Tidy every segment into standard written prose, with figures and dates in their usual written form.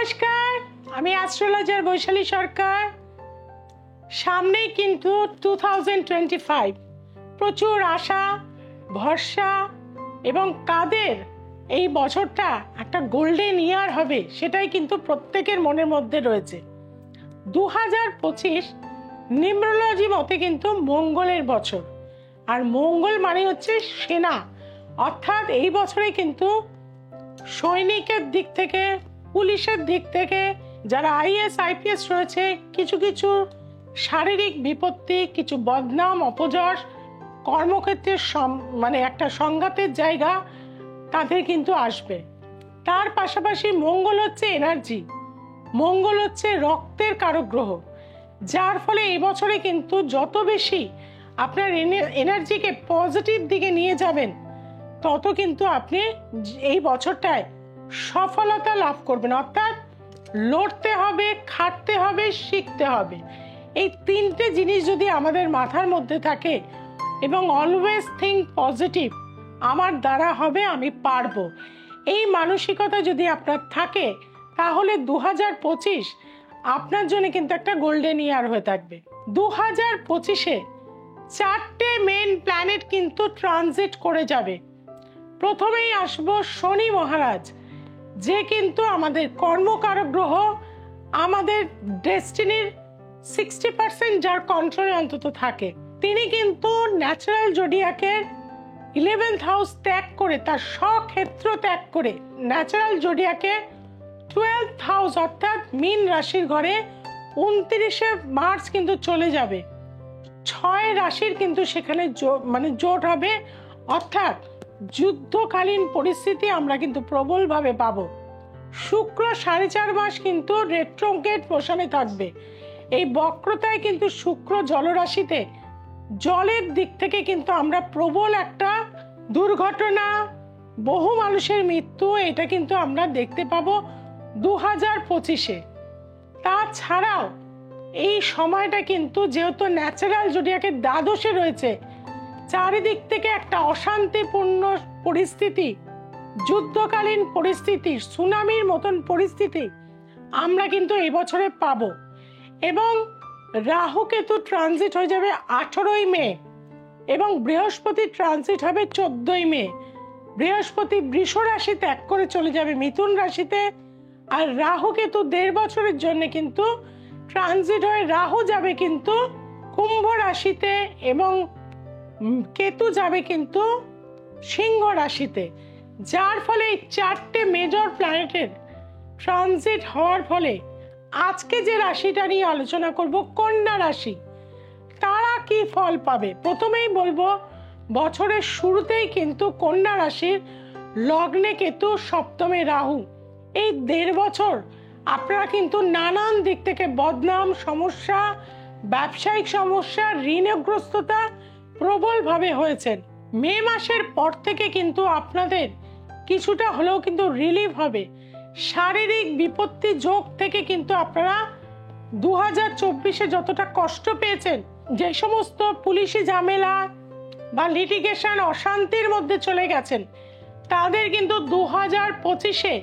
নমস্কার, আমি অ্যাস্ট্রোলজার বৈশালী সরকার। সামনেই কিন্তু 2025 প্রচুর আশা, ভরসা এবং কাদের এই বছরটা একটা গোল্ডেন ইয়ার হবে সেটাই কিন্তু প্রত্যেকের মনের মধ্যে রয়েছে। 2025 নিউমেরোলজি মতে কিন্তু মঙ্গলের বছর, আর মঙ্গল মানে হচ্ছে সেনা, অর্থাৎ এই বছরে কিন্তু সৈনিকের দিক থেকে, পুলিশের দিক থেকে, যারা আইএস আইপিএস রয়েছে, কিছু কিছু শারীরিক বিপত্তি, কিছু বদনাম অপযশ, কর্মক্ষেত্রের মানে একটা সংঘাতের জায়গা তাদের কিন্তু আসবে। তার পাশাপাশি মঙ্গল হচ্ছে এনার্জি, মঙ্গল হচ্ছে রক্তের কারক গ্রহ, যার ফলে এই বছরে কিন্তু যত বেশি আপনার এনার্জিকে পজিটিভ দিকে নিয়ে যাবেন তত কিন্তু আপনি এই বছরটায় সফলতা লাভ করবেন। অর্থাৎ লড়তে হবে, খাটতে হবে, শিখতে হবে। এই তিনটে জিনিস যদি আমাদের মাথার মধ্যে থাকে এবং অলওয়েজ থিঙ্ক পজিটিভ, আমার দ্বারা হবে, আমি পারবো, এই মানসিকতা যদি আপনার থাকে তাহলে 2025 আপনার জন্য কিন্তু একটা গোল্ডেন ইয়ার হয়ে থাকবে। 2025-এ 4টে মেন প্ল্যানেট কিন্তু ট্রানজিট করে যাবে। প্রথমেই আসবো শনি মহারাজ, যে কিন্তু আমাদের কর্মকারক গ্রহ, আমাদের ডেস্টিনির 60% যার কন্ট্রোলে অন্তত থাকে। তিনি কিন্তু ন্যাচারাল জোডিয়াকের 11th হাউস ত্যাগ করে, তার স্বক্ষেত্র ত্যাগ করে ন্যাচারাল জোডিয়াকের 12th হাউস অর্থাৎ মীন রাশির ঘরে 29শে মার্চ কিন্তু চলে যাবে। 6 রাশির কিন্তু সেখানে মানে জোট হবে, অর্থাৎ যুদ্ধকালীন পরিস্থিতি আমরা কিন্তু প্রবলভাবে পাবো। শুক্র 4.5 মাস কিন্তু রেট্রোগেট মোশনে থাকবে। এই বক্রতায় কিন্তু শুক্র জলরাশিতে, জলের দিক থেকে কিন্তু আমরা প্রবল একটা দুর্ঘটনা, বহু মানুষের মৃত্যু, এটা কিন্তু আমরা দেখতে পাবো 2025-এ। তাছাড়াও এই সময়টা কিন্তু যেহেতু ন্যাচারাল জোডিয়াকের দ্বাদশে রয়েছে, চারিদিক থেকে একটা অশান্তিপূর্ণ পরিস্থিতি, যুদ্ধকালীন পরিস্থিতি, সুনামির মতন পরিস্থিতি আমরা কিন্তু এই বছরে পাবো। এবং রাহু কেতু ট্রানজিট হয়ে যাবে 18ই মে এবং বৃহস্পতি ট্রানজিট হবে 14ই মে। বৃহস্পতি বৃষ রাশি ত্যাগ করে চলে যাবে মিথুন রাশিতে, আর রাহু কেতু 1.5 বছরের জন্য কিন্তু ট্রানজিট হয়ে রাহু যাবে কিন্তু কুম্ভ রাশিতে এবং কেতু যাবে কিন্তু সিংহ রাশিতে। যার ফলে এই 4টে মেজর প্ল্যানেটের ট্রানজিট হওয়ার ফলে আজকে যে রাশিটা নিয়ে আলোচনা করব, কন্যা রাশি, তারা কি ফল পাবে। প্রথমেই বলবো, বছরের শুরুতেই কিন্তু কন্যা রাশির লগ্নে কেতু, সপ্তমে রাহু। এই 1.5 বছর আপনারা কিন্তু নানান দিক থেকে বদনাম, সমস্যা, ব্যবসায়িক সমস্যা, ঋণগ্রস্ততা প্রবলভাবে হয়েছেন। মে মাসের পর থেকে কিন্তু আপনাদের কিছুটা হলেও কিন্তু রিলিফ হবে। শারীরিক বিপত্তি যোগ থেকে কিন্তু আপনারা 2024-এ যতটা কষ্ট পেয়েছেন, যে সমস্ত পুলিশি ঝামেলা বা লিটিগেশন, অশান্তির মধ্যে চলে গেছেন, তাদের কিন্তু 2025-এ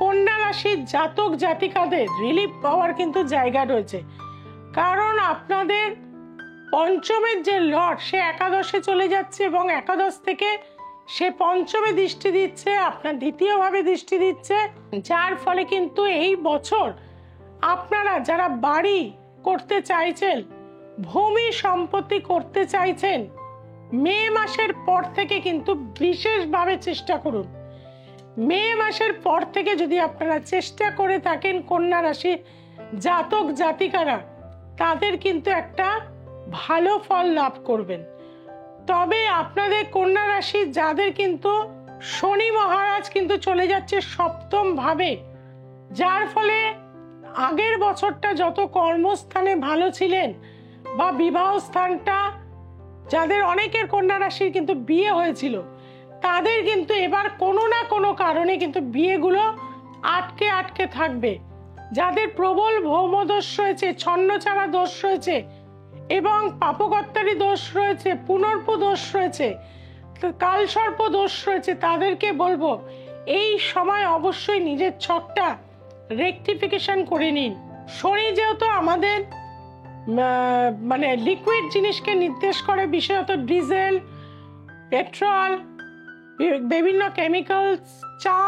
কন্যা রাশির জাতক জাতিকাদের রিলিফ পাওয়ার কিন্তু জায়গা রয়েছে। কারণ আপনাদের পঞ্চমের যে লর্ড, সে একাদশে চলে যাচ্ছে এবং একাদশ থেকে সে পঞ্চমে দৃষ্টি দিচ্ছে, আপনার দ্বিতীয়ভাবে দৃষ্টি দিচ্ছে। যার ফলে কিন্তু এই বছর আপনারা যারা বাড়ি করতে চাইছেন, ভূমি সম্পত্তি করতে চাইছেন, মে মাসের পর থেকে কিন্তু বিশেষভাবে চেষ্টা করুন। মে মাসের পর থেকে যদি আপনারা চেষ্টা করে থাকেন, কন্যা রাশি জাতক জাতিকারা তাদের কিন্তু একটা ভালো ফল লাভ করবেন। তবে আপনাদের কন্যা রাশি যাদের কিন্তু শনি মহারাজ কিন্তু চলে যাচ্ছে 7ম ভাবে, যার ফলে আগের বছরটা যত কর্মস্থানে ভালো ছিলেন বা বিবাহ স্থানটা, যাদের অনেকের কন্যা রাশির কিন্তু বিয়ে হয়েছিল, তাদের কিন্তু এবার কোনো না কোনো কারণে কিন্তু বিয়েগুলো আটকে আটকে থাকবে। যাদের প্রবল ভৌমদোষ রয়েছে, ছন্নছাড়া দোষ রয়েছে এবং পাপকর্তারি দোষ রয়েছে, পুনর্প দোষ রয়েছে, কালসর্প দোষ রয়েছে, তাদেরকে বলবো এই সময় অবশ্যই নিজের ছকটা রেকটিফিকেশন করে নিন। শনি যেহেতু আমাদের মানে লিকুইড জিনিসকে নির্দেশ করে, বিশেষত ডিজেল, পেট্রোল, বিভিন্ন কেমিক্যালস, চা,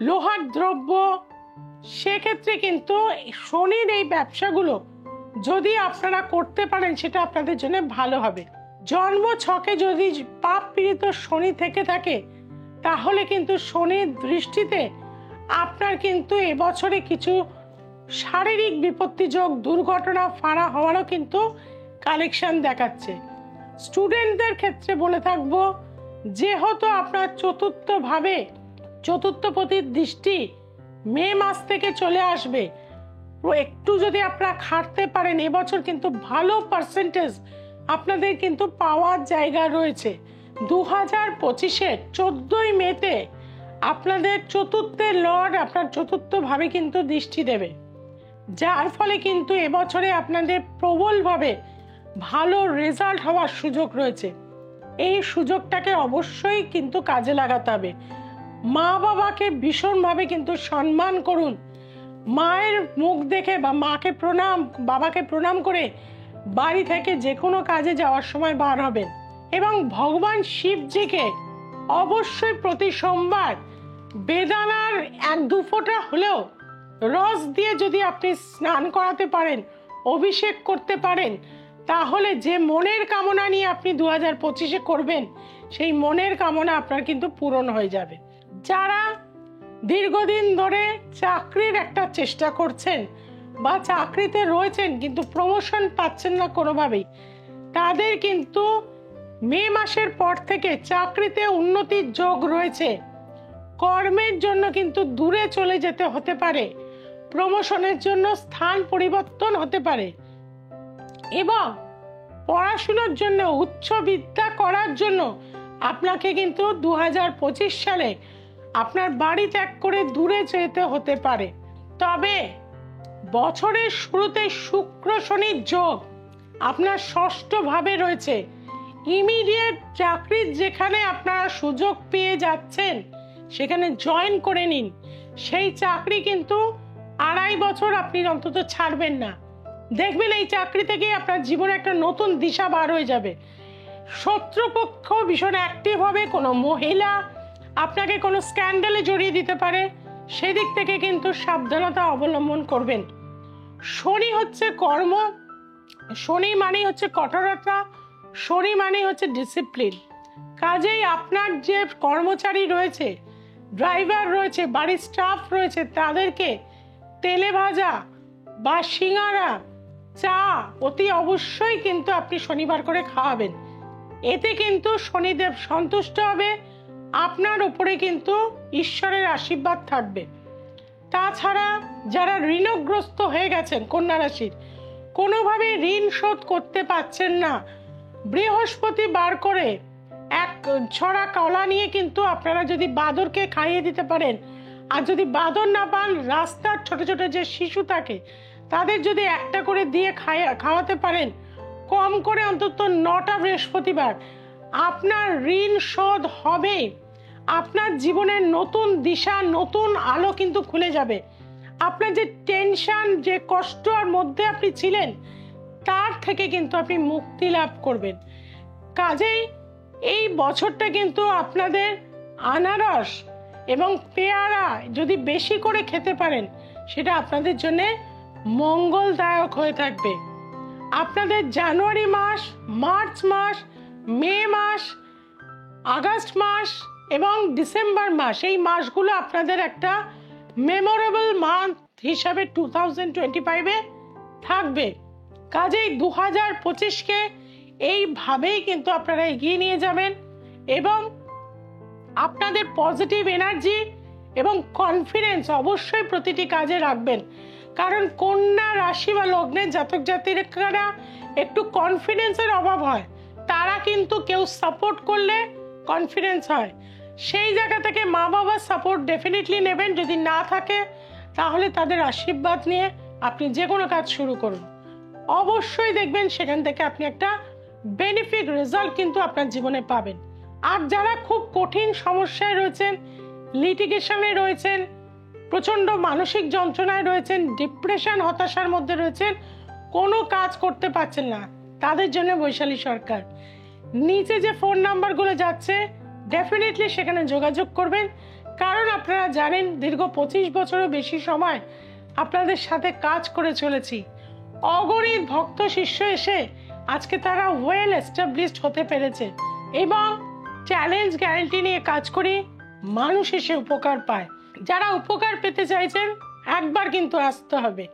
লোহার দ্রব্য, সেক্ষেত্রে কিন্তু শনির এই ব্যবসাগুলো যদি আপনারা করতে পারেন সেটা আপনাদের জন্য ভালো হবে। জন্ম ছকে যদি পাপ পীড়িত শনি থেকে থাকে তাহলে কিন্তু শনির দৃষ্টিতে আপনার কিন্তু এবছরে কিছু শারীরিক বিপত্তিযোগ, দুর্ঘটনা, ফাঁড়া হওয়ারও কিন্তু কালেকশন দেখাচ্ছে। স্টুডেন্টদের ক্ষেত্রে বলে থাকবো, যেহেতু আপনার চতুর্থপতির দৃষ্টি মে মাস থেকে চলে আসবে, একটু যদি আপনারা খাটতে পারেন এবছর কিন্তু ভালো পার্সেন্টেজ আপনাদের কিন্তু পাওয়ার জায়গা রয়েছে। 2025-এর 14ই মেতে আপনাদের চতুর্থের লর্ড আপনার চতুর্থ ভাবে কিন্তু দৃষ্টি দেবে, যার ফলে কিন্তু এবছরে আপনাদের প্রবলভাবে ভালো রেজাল্ট হওয়ার সুযোগ রয়েছে। এই সুযোগটাকে অবশ্যই কিন্তু কাজে লাগাতে হবে। মা বাবাকে ভীষণভাবে কিন্তু সম্মান করুন। মায়ের মুখ দেখে বা বাবাকে প্রণাম করে বাড়ি থেকে যে কোনো কাজে যাওয়ার সময় বার হবেন। এবং ভগবান শিবজিকে অবশ্যই প্রতি সোমবার বেদানার 1-2 ফোঁটা হলেও রস দিয়ে যদি আপনি স্নান করাতে পারেন, অভিষেক করতে পারেন, তাহলে যে মনের কামনা নিয়ে আপনি 2025-এ করবেন সেই মনের কামনা আপনার কিন্তু পূরণ হয়ে যাবে। যারা দীর্ঘদিন ধরে চাকরির একটা চেষ্টা করছেন বা চাকরিতে রয়েছেন কিন্তু প্রমোশন পাচ্ছেন না কোনোভাবেই, তাদের কিন্তু মে মাসের পর থেকে চাকরিতে উন্নতির যোগ রয়েছে। কর্মের জন্য কিন্তু দূরে চলে যেতে হতে পারে, প্রমোশনের জন্য স্থান পরিবর্তন হতে পারে, এবং পড়াশোনার জন্য উচ্চ বিদ্যা করার জন্য আপনাকে কিন্তু 2025 সালে আপনার বাড়ি ত্যাগ করে দূরে যেতে হতে পারে। তবে বছরের শুরুতে শুক্র শনির যোগ আপনার ষষ্ঠ ভাবে রয়েছে। ইমিডিয়েট চাকরির যেখানে আপনারা সুযোগ পেয়ে যাচ্ছেন সেখানে জয়েন করে নিন। সেই চাকরি কিন্তু 2.5 বছর আপনি অন্তত ছাড়বেন না। দেখবেন এই চাকরি থেকে আপনার জীবনে একটা নতুন দিশা বার হয়ে যাবে। শত্রুপক্ষ ভীষণ অ্যাক্টিভ হবে, কোনো মহিলা আপনাকে কোনো স্ক্যান্ডালে জড়িয়ে দিতে পারে, সেদিক থেকে কিন্তু সাবধানতা অবলম্বন করবেন। শনি হচ্ছে কর্ম, শনি মানে হচ্ছে কঠোরতা, শনি মানে হচ্ছে ডিসিপ্লিন। কাজেই আপনার যে কর্মচারী রয়েছে, ড্রাইভার রয়েছে, বাড়ির স্টাফ রয়েছে, তাদেরকে তেলে ভাজা বা সিঙ্গারা, চা অতি অবশ্যই কিন্তু আপনি শনিবার করে খাওয়াবেন। এতে কিন্তু শনিদেব সন্তুষ্ট হবে, আপনার উপরে কিন্তু ঈশ্বরের আশীর্বাদ থাকবে। তাছাড়া যারা ঋণগ্রস্ত হয়ে গেছেন, কন্যা রাশির, কোনোভাবে ঋণ শোধ করতে পারছেন না, বৃহস্পতিবার করে 1 ছড়া কলা নিয়ে কিন্তু আপনারা যদি বাঁদরকে খাইয়ে দিতে পারেন, আর যদি বাঁদর না পান রাস্তার ছোট ছোট যে শিশু থাকে তাদের যদি একটা করে দিয়ে খাওয়াতে পারেন, কম করে অন্তত 9টা বৃহস্পতিবার, আপনার ঋণ শোধ হবে। আপনার জীবনের নতুন দিশা, নতুন আলো কিন্তু খুলে যাবে। আপনার যে টেনশন, যে কষ্টর মধ্যে আপনি ছিলেন তার থেকে কিন্তু আপনি মুক্তি লাভ করবেন। কাজেই এই বছরটা কিন্তু আপনাদের আনারস এবং পেয়ারা যদি বেশি করে খেতে পারেন সেটা আপনাদের জন্য মঙ্গলদায়ক হয়ে থাকবে। আপনাদের জানুয়ারি মাস, মার্চ মাস, মে মাস, আগস্ট মাস এবং ডিসেম্বর মাস, এই মাসগুলো আপনাদের একটা মেমোরেবল মান্থ হিসাবে 2025-এ থাকবে। কাজেই 2025-কে এইভাবেই কিন্তু আপনারা এগিয়ে নিয়ে যাবেন এবং আপনাদের পজিটিভ এনার্জি এবং কনফিডেন্স অবশ্যই প্রতিটি কাজে রাখবেন। কারণ কন্যা রাশি বা লগ্নের জাতক জাতিকারা একটু কনফিডেন্সের অভাব হয়, তারা কিন্তু কেউ সাপোর্ট করলে কনফিডেন্স হয়। সেই জায়গা থেকে মা বাবার সাপোর্ট ডেফিনেটলি নেবেন, যদি না থাকে তাহলে তাদের আশীর্বাদ নিয়ে আপনি যে কোনো কাজ শুরু করুন, অবশ্যই দেখবেন সেখান থেকে আপনি একটা বেনিফিট রেজাল্ট কিন্তু আপনার জীবনে পাবেন। আর যারা খুব কঠিন সমস্যায় রয়েছেন, লিটিগেশনে রয়েছেন, প্রচন্ড মানসিক যন্ত্রণায় রয়েছেন, ডিপ্রেশন হতাশার মধ্যে রয়েছেন, কোনো কাজ করতে পারছেন না, তাদের জন্য বৈশালী সরকার। নিচে যে ফোন নাম্বারগুলো যাচ্ছে ডেফিনেটলি সেখানে যোগাযোগ করবেন, কারণ আপনারা জানেন দীর্ঘ 25 বছরের বেশি সময় আপনাদের সাথে কাজ করে চলেছি। অগণিত ভক্ত শিষ্য এসে আজকে তারা ওয়েল এস্টাবলিশড হতে পেরেছে এবং চ্যালেঞ্জ গ্যারান্টি নিয়ে কাজ করি, মানুষ এসে উপকার পায়। যারা উপকার পেতে চাইছেন একবার কিন্তু আসতে হবে।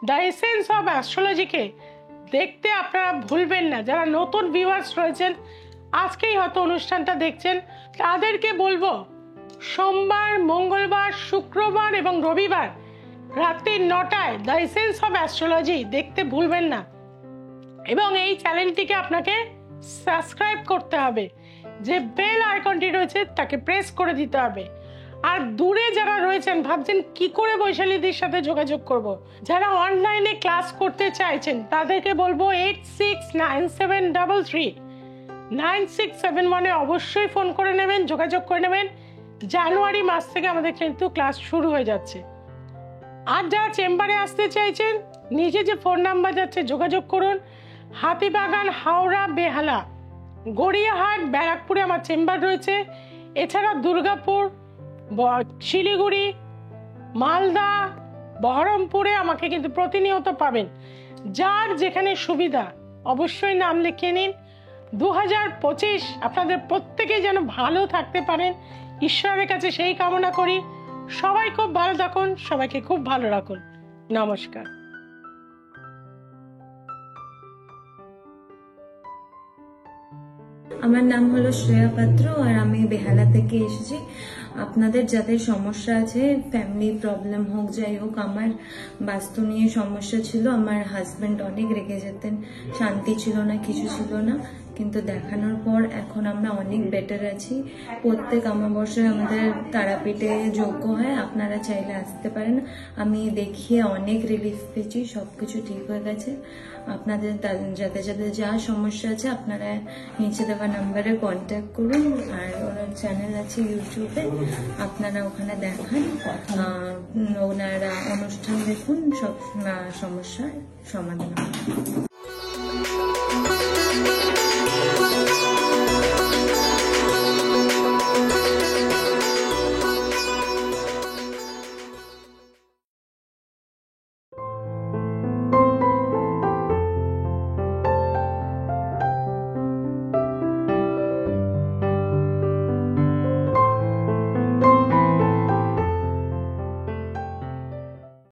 দ্য এসেন্স অফ অ্যাস্ট্রোলজিকে দেখতে আপনারা ভুলবেন না। যারা নতুন ভিউয়ার্স রয়েছেন, আজকেই হয়তো অনুষ্ঠানটা দেখছেন, তাদেরকে বলবো সোমবার, মঙ্গলবার, শুক্রবার এবং রবিবার রাত্রি 9টায় দ্য এসেন্স অফ অ্যাস্ট্রোলজি দেখতে ভুলবেন না। এবং এই চ্যানেলটিকে আপনাকে সাবস্ক্রাইব করতে হবে, যে বেল আইকনটি রয়েছে তাকে প্রেস করে দিতে হবে। আর দূরে যারা রয়েছেন ভাবছেন কি করে বৈশালীদের সাথে যোগাযোগ করব, যারা অনলাইনে ক্লাস করতে চাইছেন তাদেরকে বলবো 8697339671 অবশ্যই ফোন করে নেবেন, যোগাযোগ করে নেবেন। জানুয়ারি মাস থেকে আমাদের কিন্তু ক্লাস শুরু হয়ে যাচ্ছে। আর যারা চেম্বারে আসতে চাইছেন নিচে যে ফোন নাম্বার যাচ্ছে যোগাযোগ করুন। হাতিবাগান, হাওড়া, বেহালা, গড়িয়াহাট, ব্যারাকপুরে আমার চেম্বার রয়েছে। এছাড়া দুর্গাপুর, শিলিগুড়ি, মালদা, বহরমপুরে আমাকে কিন্তু প্রতিনিয়ত পাবেন। যার যেখানে সুবিধা অবশ্যই নাম লিখিয়ে নিন। 2025 আপনাদের প্রত্যেকেই যেন ভালো থাকতে পারেন, ঈশ্বরের কাছে সেই কামনা করি। সবাই খুব ভালো থাকুন, সবাইকে খুব ভালো রাখুন। নমস্কার। আমার নাম হলো শ্রেয়া পাত্র আর আমি বেহালা থেকে এসেছি। আপনাদের যাদের সমস্যা আছে, ফ্যামিলি প্রবলেম হোক যাই হোক, আমার বাস্তু নিয়ে সমস্যা ছিল। আমার হাজবেন্ড অনেক রেগে যেতেন, শান্তি ছিল না, কিছু ছিল না, কিন্তু দেখানোর পর এখন আমরা অনেক বেটার আছি। প্রত্যেক অমাবস্যায় আমাদের তারাপীঠে যজ্ঞ হয়, আপনারা চাইলে আসতে পারেন। আমি দেখিয়ে অনেক রিলিফ পেয়েছি, সবকিছু ঠিক হয়ে গেছে। আপনাদের যাদের যাদের যা সমস্যা আছে আপনারা নিচে দেওয়া নাম্বারে কন্ট্যাক্ট করুন। আর ওনার চ্যানেল আছে ইউটিউবে, আপনারা ওখানে দেখান, ওনারা অনুষ্ঠান দেখুন, সব সমস্যার সমাধান।